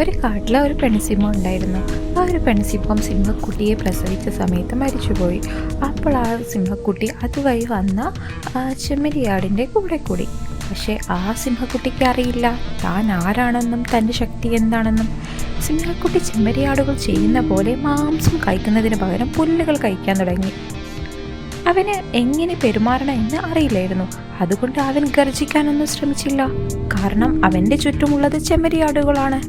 ഒരു കാട്ടിലെ ഒരു പെൺസിംഹം ഉണ്ടായിരുന്നു. ആ ഒരു പെൺസിംഹം സിംഹക്കുട്ടിയെ പ്രസവിച്ച സമയത്ത് മരിച്ചുപോയി. അപ്പോൾ ആ സിംഹക്കുട്ടി അതുവഴി വന്ന ചെമ്മരിയാടിൻ്റെ കൂടെ കൂടി. പക്ഷേ ആ സിംഹക്കുട്ടിക്ക് അറിയില്ല താൻ ആരാണെന്നും തൻ്റെ ശക്തി എന്താണെന്നും. സിംഹക്കുട്ടി ചെമ്മരിയാടുകൾ ചെയ്യുന്ന പോലെ മാംസം കഴിക്കുന്നതിന് പകരം പുല്ലുകൾ കഴിക്കാൻ തുടങ്ങി. അവന് എങ്ങനെ പെരുമാറണം എന്ന് അറിയില്ലായിരുന്നു. അതുകൊണ്ട് അവൻ ഗർജിക്കാനൊന്നും ശ്രമിച്ചില്ല. കാരണം അവൻ്റെ ചുറ്റുമുള്ളത് ചെമ്മരിയാടുകളാണ്.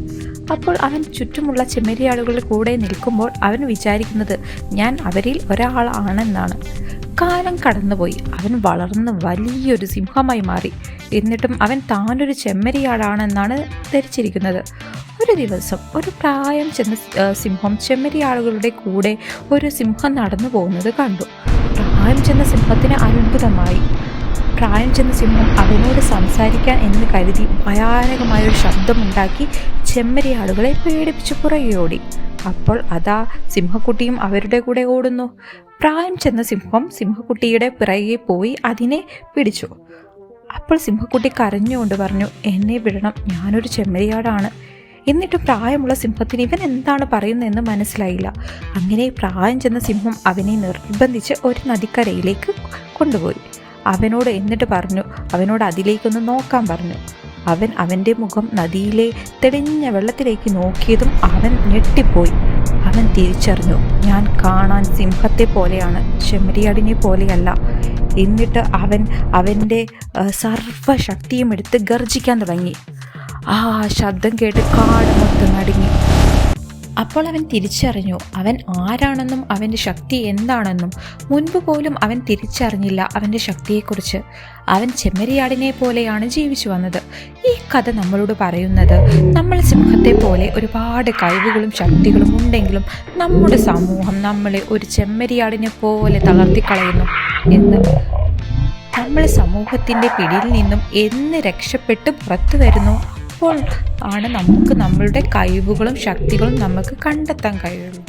അപ്പോൾ അവൻ ചുറ്റുമുള്ള ചെമ്മരിയാടുകളുടെ കൂടെ നിൽക്കുമ്പോൾ അവൻ വിചാരിക്കുന്നത് ഞാൻ അവരിൽ ഒരാളാണെന്നാണ്. കാലം കടന്നുപോയി. അവൻ വളർന്ന് വലിയൊരു സിംഹമായി മാറി. എന്നിട്ടും അവൻ താനൊരു ചെമ്മരിയാടാണെന്നാണ് ധരിച്ചിരിക്കുന്നത്. ഒരു ദിവസം ഒരു പ്രായം ചെന്ന സിംഹം ചെമ്മരിയാടുകളുടെ കൂടെ ഒരു സിംഹം നടന്നു പോകുന്നത് കണ്ടു. പ്രായം ചെന്ന സിംഹത്തിന് അത്ഭുതമായി. പ്രായം ചെന്ന സിംഹം അവനോട് സംസാരിക്കാൻ എന്ന് കരുതി ഭയാനകമായൊരു ശബ്ദമുണ്ടാക്കി ചെമ്മരിയാടുകളെ പേടിപ്പിച്ച് പുറകെ ഓടി. അപ്പോൾ അതാ സിംഹക്കുട്ടിയും അവരുടെ കൂടെ ഓടുന്നു. പ്രായം ചെന്ന സിംഹം സിംഹക്കുട്ടിയുടെ പിറകെ പോയി അതിനെ പിടിച്ചു. അപ്പോൾ സിംഹക്കുട്ടി കരഞ്ഞുകൊണ്ട് പറഞ്ഞു, എന്നെ വിടണം, ഞാനൊരു ചെമ്മരിയാടാണ്. എന്നിട്ട് പ്രായമുള്ള സിംഹത്തിന് ഇവൻ എന്താണ് പറയുന്നതെന്ന് മനസ്സിലായില്ല. അങ്ങനെ പ്രായം ചെന്ന സിംഹം അവനെ നിർബന്ധിച്ച് ഒരു നദിക്കരയിലേക്ക് കൊണ്ടുപോയി. എന്നിട്ട് പറഞ്ഞു, അവനോട് അതിലേക്കൊന്ന് നോക്കാൻ പറഞ്ഞു. അവൻ അവൻ്റെ മുഖം നദിയിലെ തെളിഞ്ഞ വെള്ളത്തിലേക്ക് നോക്കിയതും അവൻ ഞെട്ടിപ്പോയി. അവൻ തിരിച്ചറിഞ്ഞു, ഞാൻ കാണാൻ സിംഹത്തെ പോലെയാണ്, ചെമ്മരിയാടിനെ പോലെയല്ല. എന്നിട്ട് അവൻ അവൻ്റെ സർവ്വശക്തിയും എടുത്ത് ഗർജിക്കാൻ തുടങ്ങി. ആ ശബ്ദം കേട്ട് കാട് മൊത്തം നടുങ്ങി. അപ്പോൾ അവൻ തിരിച്ചറിഞ്ഞു അവൻ ആരാണെന്നും അവൻ്റെ ശക്തി എന്താണെന്നും. മുൻപ് പോലും അവൻ തിരിച്ചറിഞ്ഞില്ല അവൻ്റെ ശക്തിയെക്കുറിച്ച്. അവൻ ചെമ്മരിയാടിനെ പോലെയാണ് ജീവിച്ചു വന്നത്. ഈ കഥ നമ്മളോട് പറയുന്നത്, നമ്മൾ സിംഹത്തെ പോലെ ഒരുപാട് കഴിവുകളും ശക്തികളും ഉണ്ടെങ്കിലും നമ്മുടെ സമൂഹം നമ്മളെ ഒരു ചെമ്മരിയാടിനെ പോലെ തളർത്തിക്കളയുന്നു എന്ന്. നമ്മൾ സമൂഹത്തിൻ്റെ പിടിയിൽ നിന്നും എന്ന് രക്ഷപ്പെട്ട് പുറത്തു വരുന്നു, അപ്പോൾ ആണ് നമുക്ക് നമ്മളുടെ കഴിവുകളും ശക്തികളും നമുക്ക് കണ്ടെത്താൻ കഴിയുള്ളൂ.